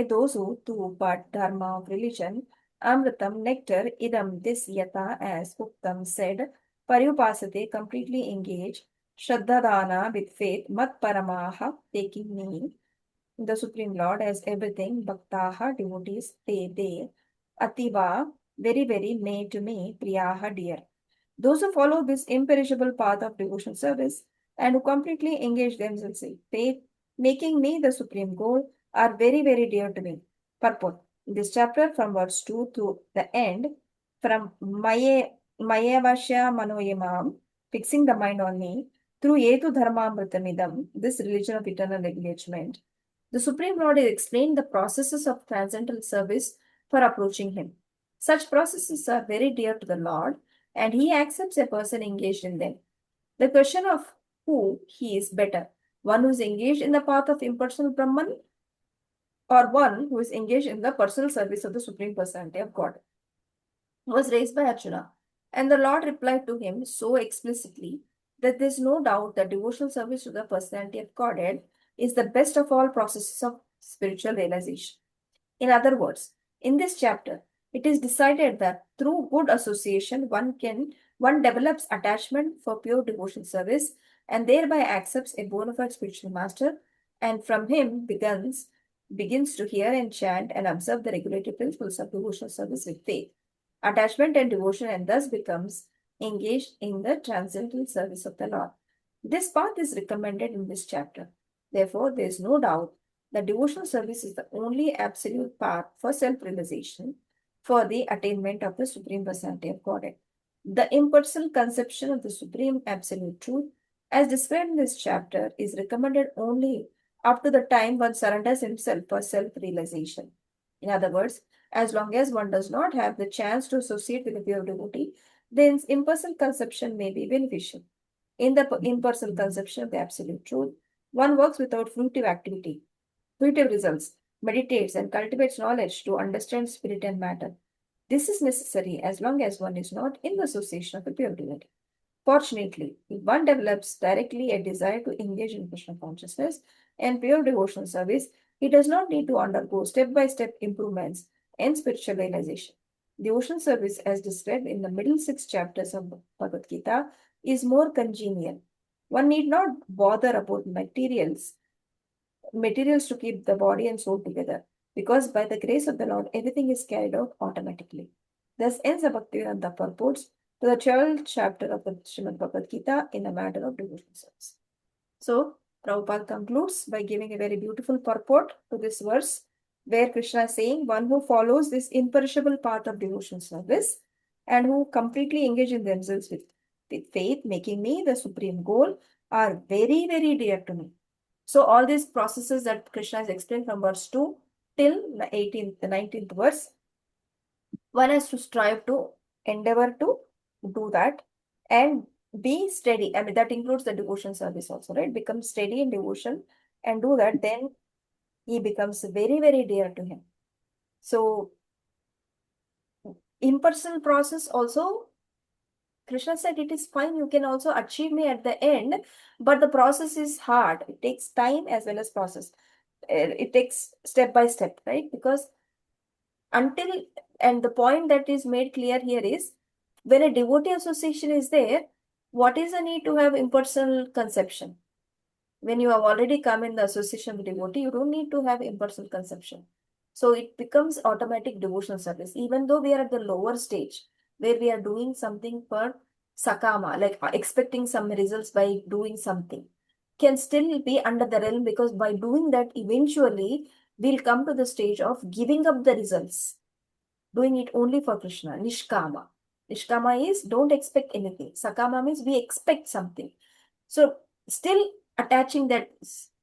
Those who do but dharma of religion, amritam nectar, idam this yata as Uktam said, paryupasate completely engaged, shraddhadana with faith, mat paramaha taking me, the Supreme Lord as everything, bhaktaha devotees, they, ativa very very may to me, priyaha dear. Those who follow this imperishable path of devotional service and who completely engage themselves in faith, making me the supreme goal, are very, very dear to me. Purport. In this chapter, from verse 2 to the end, from Mayavashya Manoyamam, fixing the mind on me, through Yetu Dharmamritamidam, this religion of eternal engagement, the Supreme Lord has explained the processes of transcendental service for approaching Him. Such processes are very dear to the Lord, and He accepts a person engaged in them. The question of who he is better, one who is engaged in the path of impersonal Brahman or one who is engaged in the personal service of the Supreme Personality of God, was raised by Arjuna. And the Lord replied to him so explicitly that there is no doubt that devotional service to the personality of Godhead is the best of all processes of spiritual realization. In other words, in this chapter, it is decided that through good association, one develops attachment for pure devotional service and thereby accepts a bona fide spiritual master, and from him begins to hear and chant and observe the regulative principles of devotional service with faith, attachment, and devotion, and thus becomes engaged in the transcendental service of the Lord. This path is recommended in this chapter. Therefore, there is no doubt that devotional service is the only absolute path for self-realization for the attainment of the Supreme Personality of Godhead. The impersonal conception of the Supreme Absolute Truth, as described in this chapter, is recommended only up to the time one surrenders himself for self-realization. In other words, as long as one does not have the chance to associate with a pure devotee, then impersonal conception may be beneficial. In the impersonal conception of the Absolute Truth, one works without fruitive results, meditates and cultivates knowledge to understand spirit and matter. This is necessary as long as one is not in the association of a pure devotee. Fortunately, if one develops directly a desire to engage in Krishna consciousness and pure devotional service, he does not need to undergo step-by-step improvements in spiritual realization. Devotional service, as described in the middle 6 chapters of Bhagavad Gita, is more congenial. One need not bother about materials to keep the body and soul together, because by the grace of the Lord, everything is carried out automatically. Thus ends the Bhaktivedanta purports to the 12th chapter of the Srimad Bhagavad Gita in a matter of devotional service. So, Prabhupada concludes by giving a very beautiful purport to this verse, where Krishna is saying, one who follows this imperishable path of devotional service and who completely engage in themselves with faith, making me the supreme goal, are very, very dear to me. So all these processes that Krishna has explained from verse 2 till the 19th verse, one has to strive to endeavor to do that and be steady. I mean, that includes the devotion service also, right? Become steady in devotion and do that, then he becomes very, very dear to him. So, impersonal process also, Krishna said it is fine, you can also achieve me at the end, but the process is hard. It takes time as well as process. It takes step by step, right? Because until, and the point that is made clear here is, when a devotee association is there, what is the need to have impersonal conception? When you have already come in the association with devotee, you don't need to have impersonal conception. So it becomes automatic devotional service, even though we are at the lower stage where we are doing something for sakama, like expecting some results by doing something, can still be under the realm, because by doing that, eventually we'll come to the stage of giving up the results, doing it only for Krishna. Nishkama. Nishkama is don't expect anything. Sakama means we expect something. So still attaching that,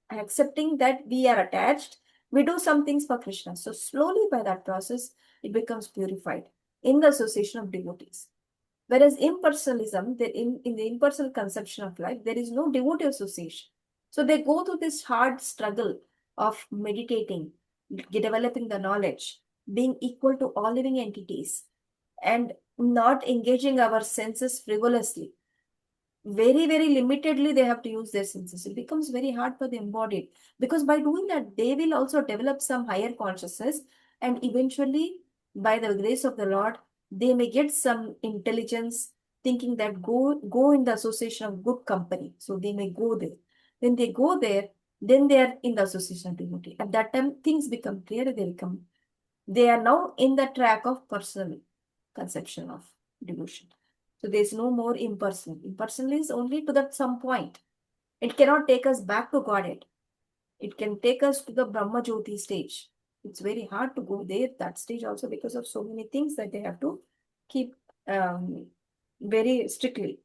accepting that we are attached, we do some things for Krishna. So slowly by that process, it becomes purified in the association of devotees. Whereas impersonalism, in the impersonal conception of life, there is no devotee association. So they go through this hard struggle of meditating, developing the knowledge, being equal to all living entities, and not engaging our senses frivolously. Very, very limitedly they have to use their senses. It becomes very hard for the embodied, because by doing that, they will also develop some higher consciousness, and eventually, by the grace of the Lord, they may get some intelligence, thinking that go in the association of good company. So they may go there. When they go there, then they are in the association of devotee. At that time, things become clear. They are now in the track of personal conception of devotion. So there's no more impersonal. Impersonal is only to that some point. It cannot take us back to Godhead. It can take us to the Brahma Jyoti stage. It's very hard to go there, that stage also, because of so many things that they have to keep very strictly.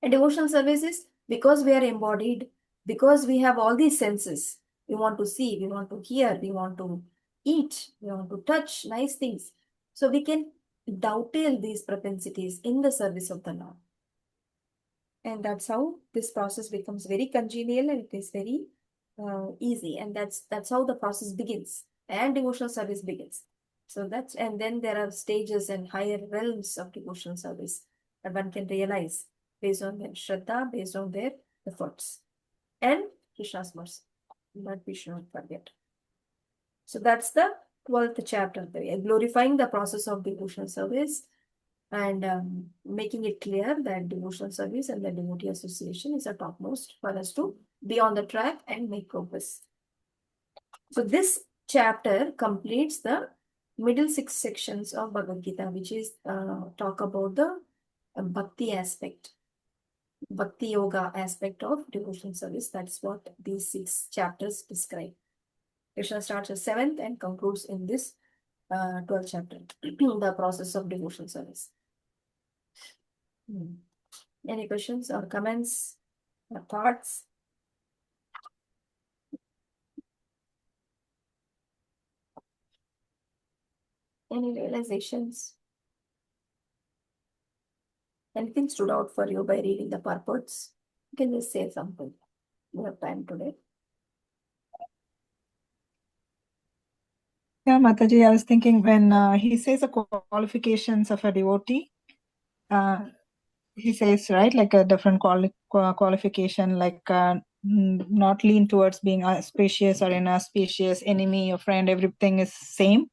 And devotional service is because we are embodied, because we have all these senses. We want to see, we want to hear, we want to eat, we want to touch nice things. So we can dovetail these propensities in the service of the Lord. And that's how this process becomes very congenial, and it is very easy. And that's how the process begins and devotional service begins. So that's, and then there are stages and higher realms of devotional service that one can realize based on their Shraddha, based on their efforts and Krishna's mercy. That we should not forget. So that's the 12th chapter, glorifying the process of devotional service, and making it clear that devotional service and the devotee association is a topmost for us to be on the track and make progress. So this chapter completes the middle 6 sections of Bhagavad Gita, which is talk about the bhakti aspect, bhakti yoga aspect of devotional service. That's what these 6 chapters describe. Krishna starts at 7th and concludes in this 12th chapter, the process of devotional service. Any questions or comments or thoughts? Any realizations? Anything stood out for you by reading the purports? You can just say something. We have time today. Yeah, Mataji, I was thinking when he says the qualifications of a devotee, he says, right, like a different qualification, like not lean towards being auspicious or inauspicious, enemy or friend, everything is same.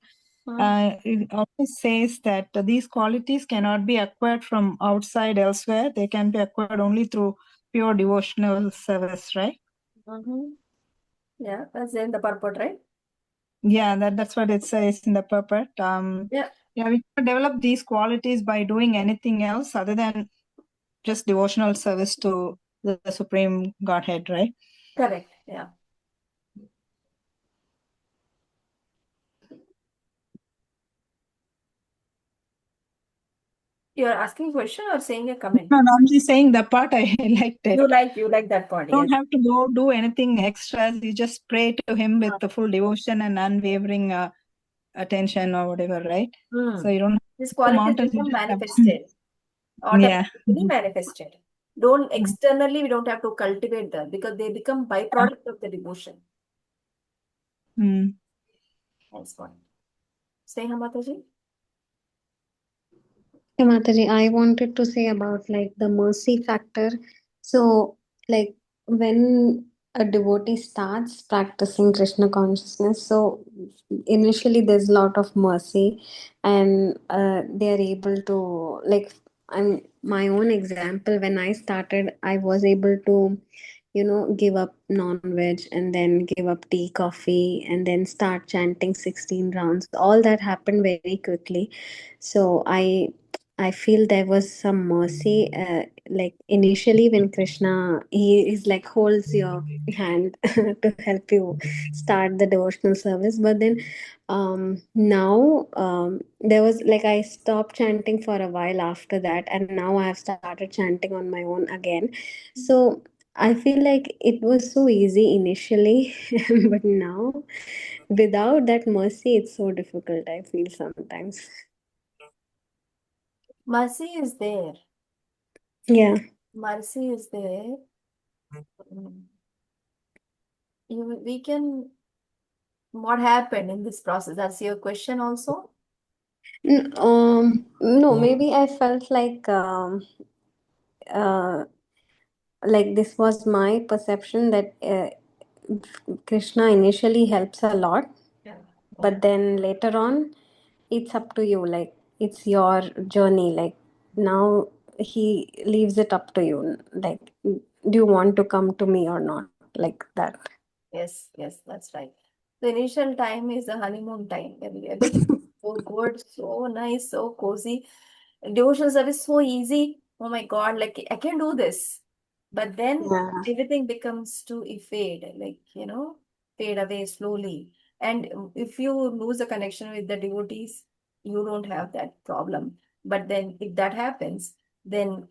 It also says that these qualities cannot be acquired from outside elsewhere. They can be acquired only through pure devotional service, right? Yeah, that's in the purport, right? Yeah, that's what it says in the purport. Yeah, we can develop these qualities by doing anything else other than just devotional service to the Supreme Godhead, right? correct. Yeah. You're asking a question or saying a comment? No, I'm just saying the part I liked it. You like that part, You yes. don't have to go do anything extra. You just pray to him with the full devotion and unwavering attention or whatever, right? So you don't These have to qualities mountain. You become just have. manifested, Yeah. automatically manifested. Don't externally, we don't have to cultivate them because they become byproduct of the devotion. Mm. That's one. Sneha Mataji? Yeah, Mataji, I wanted to say about like the mercy factor. So, like when a devotee starts practicing Krishna consciousness, so initially there's a lot of mercy, and they are able to like. I'm my own example. When I started, I was able to, give up non-veg and then give up tea, coffee, and then start chanting 16 rounds. All that happened very quickly. So I feel there was some mercy. Like initially, when Krishna, he is like holds your hand to help you start the devotional service. But then now there was like I stopped chanting for a while after that, and now I have started chanting on my own again. So I feel like it was so easy initially, but now without that mercy, it's so difficult. I feel sometimes. Mercy is there. Yeah. Mercy is there. Mm. We can, what happened in this process? That's your question also? No, maybe I felt uh, like this was my perception that Krishna initially helps a lot, Yeah. but then later on, it's up to you. Like it's your journey. Like now he leaves it up to you. Like, do you want to come to me or not? Like that. Yes, yes, that's right. The initial time is the honeymoon time. Everything is so good, so nice, so cozy. Devotional service so easy. Oh my God, like I can do this. But then Yeah. everything becomes to fade, like, fade away slowly. And if you lose a connection with the devotees, you don't have that problem. But then if that happens, then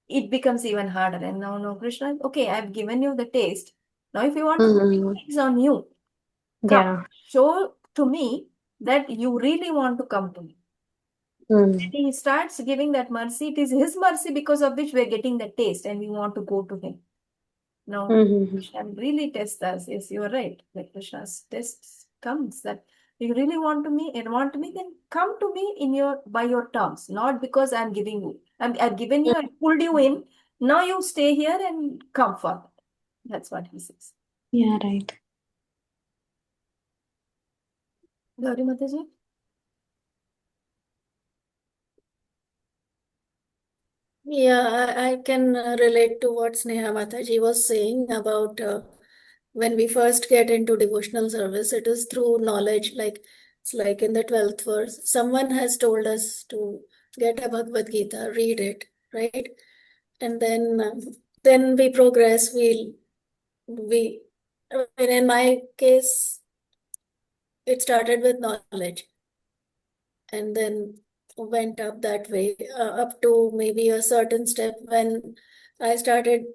it becomes even harder. And now, no, Krishna, okay, I've given you the taste. Now, if you want to, Mm, it's on you. Come, yeah. show to me that you really want to come to me. Mm, He starts giving that mercy. It is his mercy because of which we're getting the taste and we want to go to him. Now, mm-hmm. Krishna really tests us. Yes, you're right. Like Krishna's test comes that you really want to me, then come to me in your by your terms, not because I'm giving you. I've given you and pulled you in. Now you stay here and come for. That's what he says. Yeah, right. Gauri Mataji? Yeah, I can relate to what Sneha Mataji was saying about when we first get into devotional service, it is through knowledge. Like it's like in the 12th verse, someone has told us to get a Bhagavad Gita, read it, right? And then we progress. We, I mean, in my case, it started with knowledge, and then went up that way, up to maybe a certain step when I started,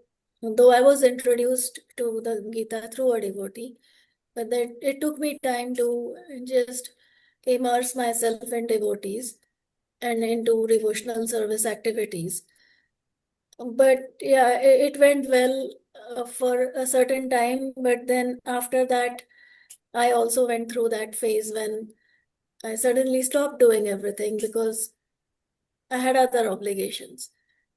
though I was introduced to the Gita through a devotee, but that it took me time to just immerse myself in devotees and into devotional service activities. But yeah, it went well for a certain time, but then after that, I also went through that phase when I suddenly stopped doing everything because I had other obligations.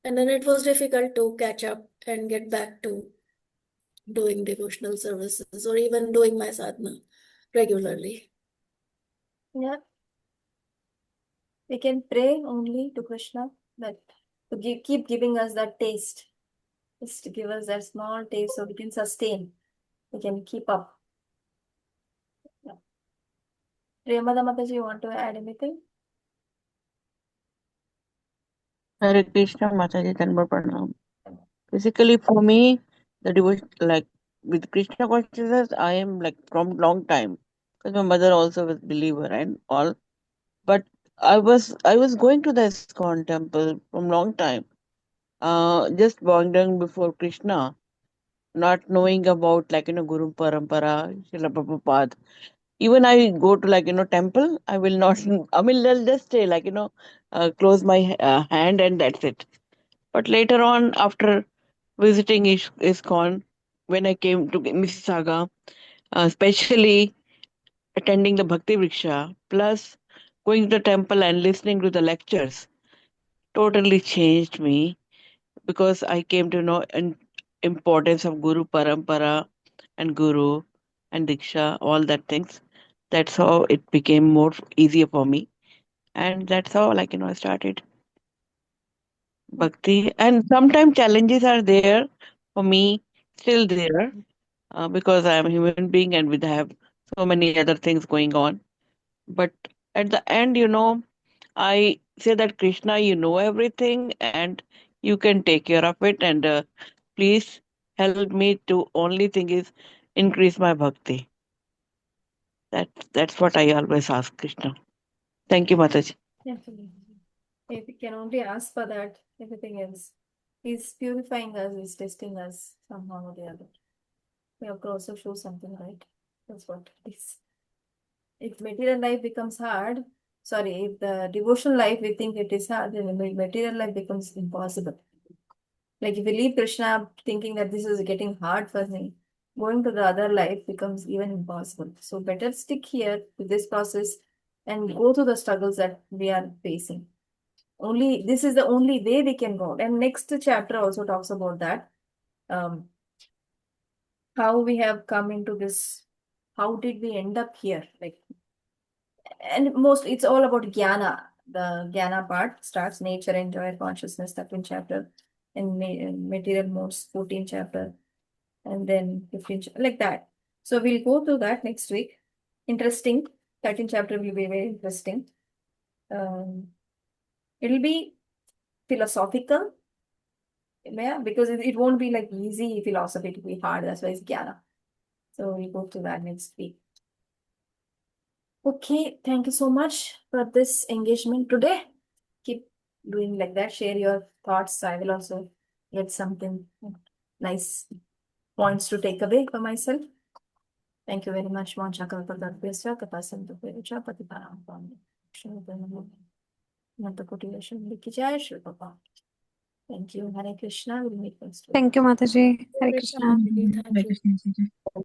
And then it was difficult to catch up and get back to doing devotional services or even doing my sadhana regularly. Yeah. We can pray only to Krishna that to keep giving us that taste. Just to give us that small taste so we can sustain. We can keep up. Yeah. Priyamada Mataji, you want to add anything? Hare Krishna, Mataji, Tanma Pranam. Basically, for me, the devotion, like with Krishna consciousness, I am like from long time because my mother also was believer and all. But I was going to the ISKCON temple from long time. Just wandering before Krishna, not knowing about Guru Parampara, Srila Prabhupada. Even I go to temple, I will not. I mean, I'll just stay close my hand and that's it. But later on, after visiting ISKCON, when I came to Mississauga, especially attending the Bhakti Vriksha, plus going to the temple and listening to the lectures, totally changed me because I came to know importance of Guru Parampara and Guru and Diksha, all that things. That's how it became more easier for me. And that's how I started Bhakti. And sometimes challenges are there for me, still there, because I am a human being and we have so many other things going on. But at the end, I say that Krishna, you know everything and you can take care of it. And please help me to only thing is increase my bhakti. That's what I always ask Krishna. Thank you, Mataji. Definitely. If we can only ask for that, everything else. He's purifying us, he's testing us somehow or the other. We have to also show something, right? That's what it is. If material life becomes hard, sorry, if the devotional life we think it is hard, then the material life becomes impossible. Like if we leave Krishna thinking that this is getting hard for me, going to the other life becomes even impossible. So better stick here to this process and go through the struggles that we are facing. Only this is the only way we can go. And next chapter also talks about that. Um, how we have come into this, how did we end up here? Like, and most it's all about jnana. The jnana part starts nature, enjoy, consciousness, 13th chapter, and material modes, 14th chapter, and then 15th, like that. So we'll go through that next week. Interesting. 13th chapter will be very interesting. It'll be philosophical. Yeah, because it won't be like easy philosophy to be hard. That's why it's jnana. So we'll go to that next week. Okay, thank you so much for this engagement today. Keep doing like that. Share your thoughts. I will also get something nice points to take away for myself. Thank you very much. Vancha kalpatarpyasya kapasantu perucha patiparam pami. Nantakoti Vishnu Ki Jai Shri Baba. Thank you. Hare Krishna. We'll meet next week. Thank you, Mataji. Hare Krishna, Krishna. Mataji, thank Hare you. Krishna, Mataji.